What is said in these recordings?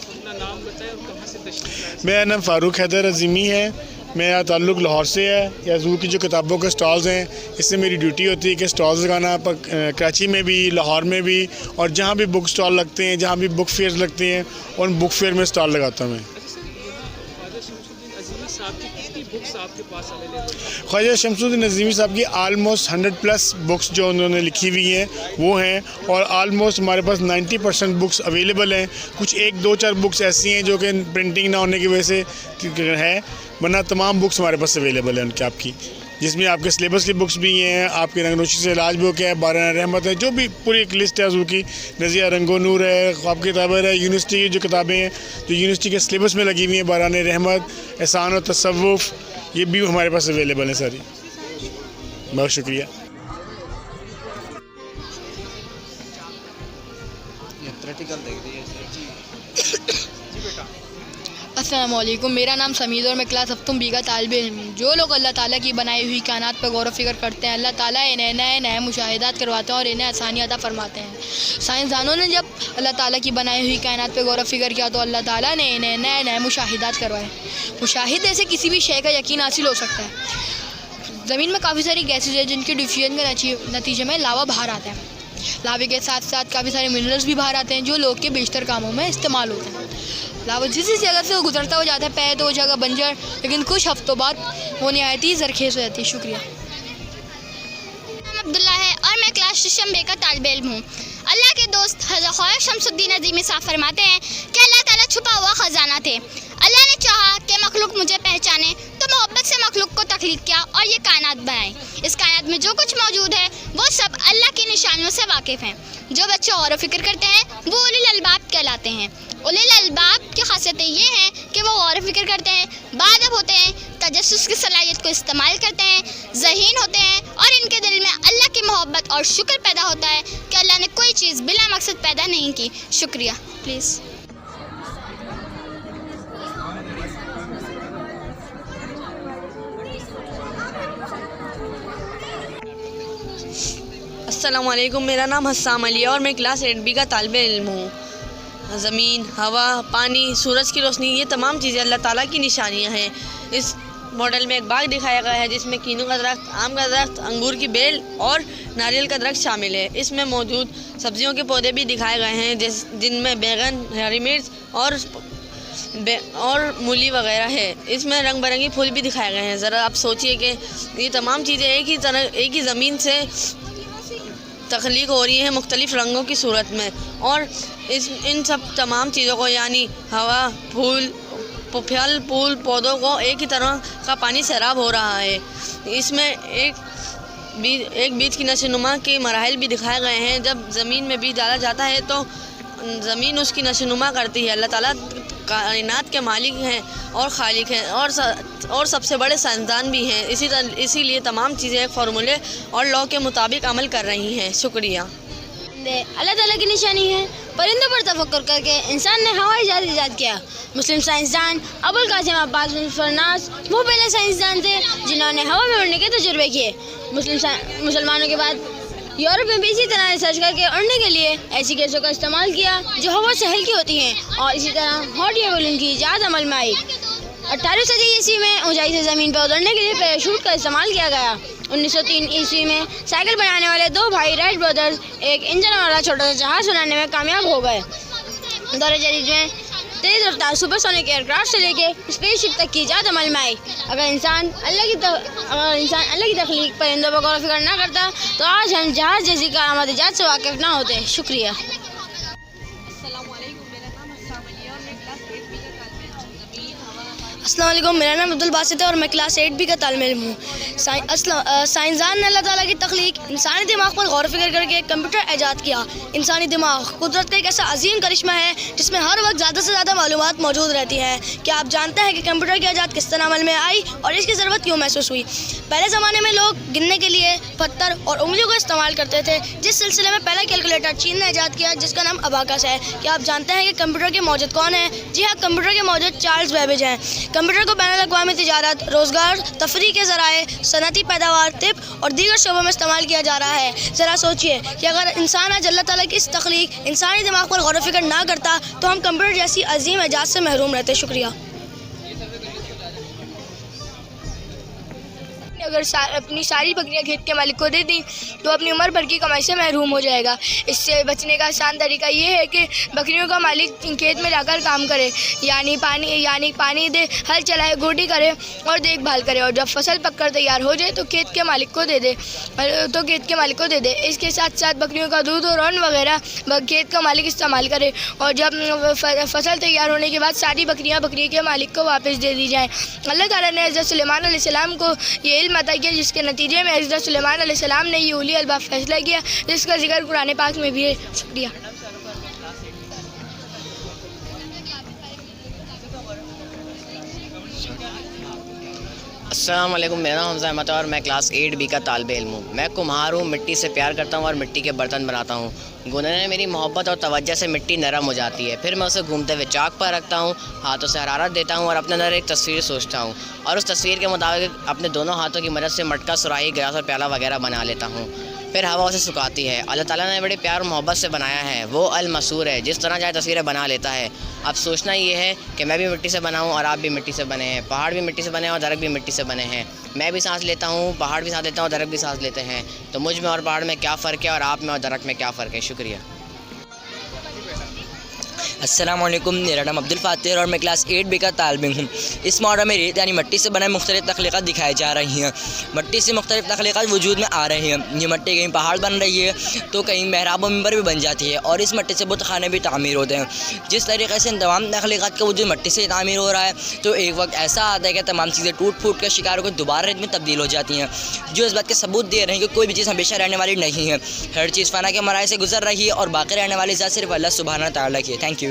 आप अपना नाम बताएं और कहाँ से तशरीफ़ लाए? मेरा नाम फ़ारूक हैदर अज़ीमी है। मेरा ताल्लुक़ लाहौर से है। याज़ूर की जो किताबों के स्टॉल्स हैं, इससे मेरी ड्यूटी होती है कि स्टॉल्स लगाना कराची में भी, लाहौर में भी, और जहाँ भी बुक स्टॉल लगते हैं, जहाँ भी बुक फेयर लगते हैं, उन बुक फेयर में स्टॉल लगाता हूँ मैं। आपके पास अवेलेबल है? ख्वाजा शमसुद्दीन अज़ीमी साहब की आलमोस्ट 100+ बुक्स जो उन्होंने लिखी हुई हैं वो हैं, और आलमोस्ट हमारे पास 90% बुक्स अवेलेबल हैं। कुछ 1-2-4 बुक्स ऐसी हैं जो कि प्रिंटिंग ना होने की वजह से है, वरना तमाम बुक्स हमारे पास अवेलेबल हैं उनकी आपकी, जिसमें आपके सिलेबस की बुक्स भी हैं, आपके रंगनोशी से इलाज बुक है, बाराना रहमत है, जो भी पूरी एक लिस्ट है उसकी, नज़िया रंगो नूर है, ख्वाब की किताबें है, यूनिवर्सिटी की जो किताबें हैं जो यूनिवर्सिटी के सिलेबस में लगी हुई हैं, बाराना रहमत, एहसान और तसव्वुफ़, ये भी हमारे पास अवेलेबल है सारी। बहुत शुक्रिया। अस्सलाम वालेकुम, मेरा नाम समीद और मैं क्लास हफ्तुम बी का तालिब इल्म हूँ। जो लोग अल्लाह ताला की बनाई हुई कायनात पर गौर व फिक्र करते हैं, अल्लाह ताला इन्हें नए नए मुशाहिदात करवाते हैं और इन्हें आसानी अता फरमाते हैं। साइंसदानों ने जब अल्लाह ताला की बनाई हुई कायनात पर गौर व फिक्र किया तो अल्लाह ताला ने इन्हें नए नए मुशाहिदात करवाए। मुशाहिदे से किसी भी शय का यकीन हासिल हो सकता है। ज़मीन में काफ़ी सारी गैसेज है जिनके डिफ्यूजन के नतीजे में लावा बाहर आता है। लावे के साथ साथ काफ़ी सारे मिनरल्स भी बाहर आते हैं जो लोग के बेशतर कामों में इस्तेमाल होते हैं। लावा जिस जगह से वो गुजरता हो जाता है पहले तो वो जगह बंजर, लेकिन कुछ हफ्तों बाद वो नहायत ही ज़रखेज़ हो जाती है। शुक्रिया। अब्दुल्ला है और मैं क्लास शशम बे का तालिब इल्म हूँ। अल्लाह के दोस्त हज़रत ख्वाजा शमसुद्दीन अज़ीमी साहब फरमाते हैं कि अल्लाह ताला छुपा हुआ ख़जाना थे। अल्लाह ने चाहा कि मखलूक मुझे पहचाने तो मोहब्बत से मखलूक को तख्लीक किया और ये कायनात बनाई। इस कायनात में जो कुछ मौजूद है वो सब अल्लाह की निशानियों से वाकिफ़ हैं। जो बच्चे गौर व फिक्र करते हैं वो उलिल अलबाब कहलाते हैं। उलिल अलबाब की खासियतें ये हैं कि वो गौर व फिक्र करते हैं, बाअदब होते हैं, तजस्सुस की सलाहियत को इस्तेमाल करते हैं, ज़हीन होते हैं और इनके दिल में अल्लाह की मोहब्बत और शुक्र पैदा होता है कि अल्लाह ने कोई चीज़ बिला मकसद पैदा नहीं की। शुक्रिया। प्लीज़। अस्सलाम वालेकुम, मेरा नाम हस्साम अली है और मैं क्लास 8B का तालिब इल्म हूँ। ज़मीन, हवा, पानी, सूरज की रोशनी, ये तमाम चीज़ें अल्लाह ताला की निशानियाँ हैं। इस मॉडल में एक बाग दिखाया गया है जिसमें कीनू का दरख्त, आम का दरख्त, अंगूर की बेल और नारियल का दरख्त शामिल है। इसमें मौजूद सब्जियों के पौधे भी दिखाए गए हैं जिनमें बैगन, हरी मिर्च और मूली वगैरह है। इसमें रंग बिरंगी फूल भी दिखाए गए हैं। ज़रा आप सोचिए कि ये तमाम चीज़ें एक ही ज़मीन से तख्लीक हो रही हैं मुख्तलिफ़ रंगों की सूरत में, और इन सब तमाम चीज़ों को यानी हवा, फूल, फल, फूल, पौधों को एक ही तरह का पानी सैराब हो रहा है। इसमें एक बीज की नशोनुमा के मराहिल भी दिखाए गए हैं। जब ज़मीन में बीज डाला जाता है तो ज़मीन उसकी नशोनुमा करती है। अल्लाह ताला कायनात के मालिक हैं और खालिक हैं और सबसे बड़े साइंसदान भी हैं। इसीलिए तमाम चीज़ें एक फार्मूले और लॉ के मुताबिक अमल कर रही हैं। शुक्रिया। अल्लाह ताला की निशानी है। परिंदों पर तफक्कुर करके इंसान ने हवाई जहाज ईजाद किया। मुस्लिम साइंसदान अबुल कासिम अब्बास बिन फरनास वो पहले साइंसदान थे जिन्होंने हवा में उड़ने के तजुर्बे किए। मुसलमानों के बाद यूरोप में भी इसी तरह रिसर्च करके उड़ने के लिए ऐसी गैसों का इस्तेमाल किया जो हवा से हल्की होती हैं, और इसी तरह हॉट एयर बलून की इजाद अमल में आई। 18वीं सदी ईस्वी में ऊंचाई से ज़मीन पर उतरने के लिए पैराशूट का इस्तेमाल किया गया। 1903 ईस्वी में साइकिल बनाने वाले 2 भाई राइट ब्रदर्स एक इंजन वाला छोटा सा जहाज़ बनाने में कामयाब हो गए। दौर जदीद में तेज़ रफ्तार सुपरसोनिक एयरक्राफ्ट से लेके स्पेसशिप तक की इजाद अमल में आई। अगर इंसान अल्लाह की तख्लीक परिंदों पर गौर व फिक्र ना करता तो आज हम जहाज़ जैसी करामात इजाद से वाकिफ़ ना होते। शुक्रिया। अस्सलाम वालेकुम, मेरा नाम अब्दुल बासित है और मैं क्लास 8B का तालिब इल्म हूँ। साइंसदान ने अल्लाह ताला की तख्लीक इंसानी दिमाग पर गौर फिक्र करके एक कंप्यूटर ईजाद किया। इंसानी दिमाग कुदरत का एक ऐसा अजीम करिश्मा है जिसमें हर वक्त ज़्यादा से ज़्यादा मालूमात मौजूद रहती हैं। क्या आप जानते हैं कि कंप्यूटर की ईजाद किस तरह अमल में आई और इसकी ज़रूरत क्यों महसूस हुई? पहले ज़माने में लोग गिनने के लिए पत्थर और उंगलियों का इस्तेमाल करते थे, जिस सिलसिले में पहला कैलकुलेटर चीन ने ईजाद किया जिसका नाम अबाकस है। क्या आप जानते हैं कि कि कंप्यूटर के मौजूद कौन है। जी हाँ, कंप्यूटर के मौजूद चार्ल्स बेबेज हैं। कंप्यूटर को बैनुल-अक़वामी तिजारत, रोज़गार, तफरीह के ज़राए, सनअती पैदावार, तिब और दीगर शोबों में इस्तेमाल किया जा रहा है। ज़रा सोचिए कि अगर इंसान आज अल्लाह ताला की इस तख्लीक इंसानी दिमाग पर गौर व फिक्र ना करता तो हम कंप्यूटर जैसी अजीम इजाज़त से महरूम रहते। शुक्रिया। अगर अपनी सारी बकरियां खेत के मालिक को दे दी तो अपनी उम्र भर की कमाई से महरूम हो जाएगा। इससे बचने का आसान तरीका ये है कि बकरियों का मालिक खेत में जाकर काम करे, यानी पानी दे, हल चलाए, गोडी करे और देखभाल करे, और जब फसल पककर तैयार हो जाए तो खेत के मालिक को दे दे। इसके साथ साथ बकरियों का दूध और ऊन वगैरह खेत का मालिक इस्तेमाल करे, और जब फसल तैयार होने के बाद सारी बकरियाँ बकरी के मालिक को वापस दे दी जाएँ। अल्लाह ताला ने हज़रत सुलेमान अलैहिस्सलाम को ये इल्म अता किया, जिसके नतीजे में हज़रत सुलेमान अलैहिस्सलाम ने ये उली अलबाब फैसला किया, जिसका जिक्र कुरान पाक में भी है। शुक्रिया। अस्सलाम वालेकुम, मेरा नाम हमज़ा अहमद है और मैं क्लास 8B का तालिबे इल्म हूँ। मैं कुम्हार हूँ, मिट्टी से प्यार करता हूँ और मिट्टी के बर्तन बनाता हूँ। गुनने मेरी मोहब्बत और तवज्जो से मिट्टी नरम हो जाती है, फिर मैं उसे घूमते हुए चाक पर रखता हूँ, हाथों से हरारत देता हूँ और अपने अंदर एक तस्वीर सोचता हूँ, और उस तस्वीर के मुताबिक अपने दोनों हाथों की मदद से मटका, सुराही, गिलास और प्याला वगैरह बना लेता हूँ। फिर हवा उसे सुखाती है। अल्लाह ताला ने बड़े प्यार और मोहब्बत से बनाया है। वो अल मसूर है, जिस तरह चाहे तस्वीरें बना लेता है। अब सोचना ये है कि मैं भी मिट्टी से बना हूँ और आप भी मिट्टी से बने हैं। पहाड़ भी मिट्टी से बने हैं और दरख्त भी मिट्टी से बने हैं। मैं भी सांस लेता हूँ, पहाड़ भी सांस लेता हूँ, दरख्त भी सांस लेते हैं। तो मुझ में और पहाड़ में क्या फ़र्क है और आप में और दरख्त में क्या फ़र्क है? शुक्रिया। अस्सलाम वालेकुम, मेरा नाम अब्दुल फ़ातिर और मैं क्लास 8B का तालिब हूँ। इस मॉडल में रेत यानी मिट्टी से बनाए मुख्तलिफ़ तख्लीक़ात दिखाई जा रही हैं। मिट्टी से मुख्तलिफ़ तख्लीक़ात वजूद में आ रही हैं। ये मिट्टी कहीं पहाड़ बन रही है तो कहीं महराब व मिंबर भी बन जाती है, और इस मिट्टी से बुत खाने भी तामीर होते हैं। जिस तरीके से इन तमाम तख्लीक़ात का वजूद मिट्टी से तामीर हो रहा है, तो एक वक्त ऐसा आता है कि तमाम चीज़ें टूट फूट कर शिकार होकर दोबारा रेत में तब्दील हो जाती हैं, जो इस बात के सबूत दे रहे हैं कि कोई भी चीज़ हमेशा रहने वाली नहीं है। हर चीज़ फ़ना के मराए से गुजर रही है और बाकी रहने वाली ज़ात सिर्फ अल्लाह सुब्हाना व तआला की है। Thank you.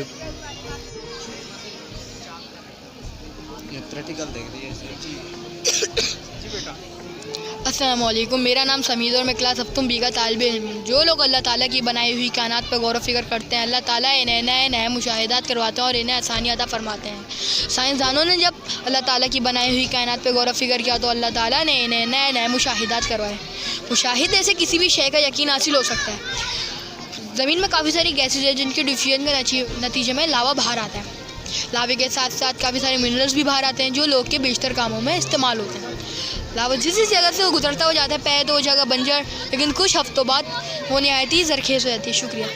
अस्सलाम वालेकुम, मेरा नाम समीद और मैं क्लास 7B का तालिबे इल्म हूँ। जो लोग अल्लाह ताला की बनाई हुई कायनात पर गौर व फिक्र करते हैं, अल्लाह ताला इन्हें नए नए मुशाहिदात करवाते हैं और इन्हें आसानियाँ अता फरमाते हैं। साइंसदानों ने जब अल्लाह ताला की बनाई हुई कायनात पर गौर व फिक्र किया तो अल्लाह ताला ने इन्हें नए नए मुशाहिदात करवाए। मुशाहिदे से किसी भी शय का यकीन हासिल हो सकता है। ज़मीन में काफ़ी सारी गैसेज है जिनके डिफ्यूजन के नतीजे में लावा बाहर आता है। लावे के साथ साथ काफ़ी सारे मिनरल्स भी बाहर आते हैं जो लोग के बेशतर कामों में इस्तेमाल होते हैं। लावा जिस जगह से वो गुजरता हो जाता है पैद हो जाएगा बंजर, लेकिन कुछ हफ्तों बाद वो नहायत ही ज़रखेज़ हो जाती है। शुक्रिया।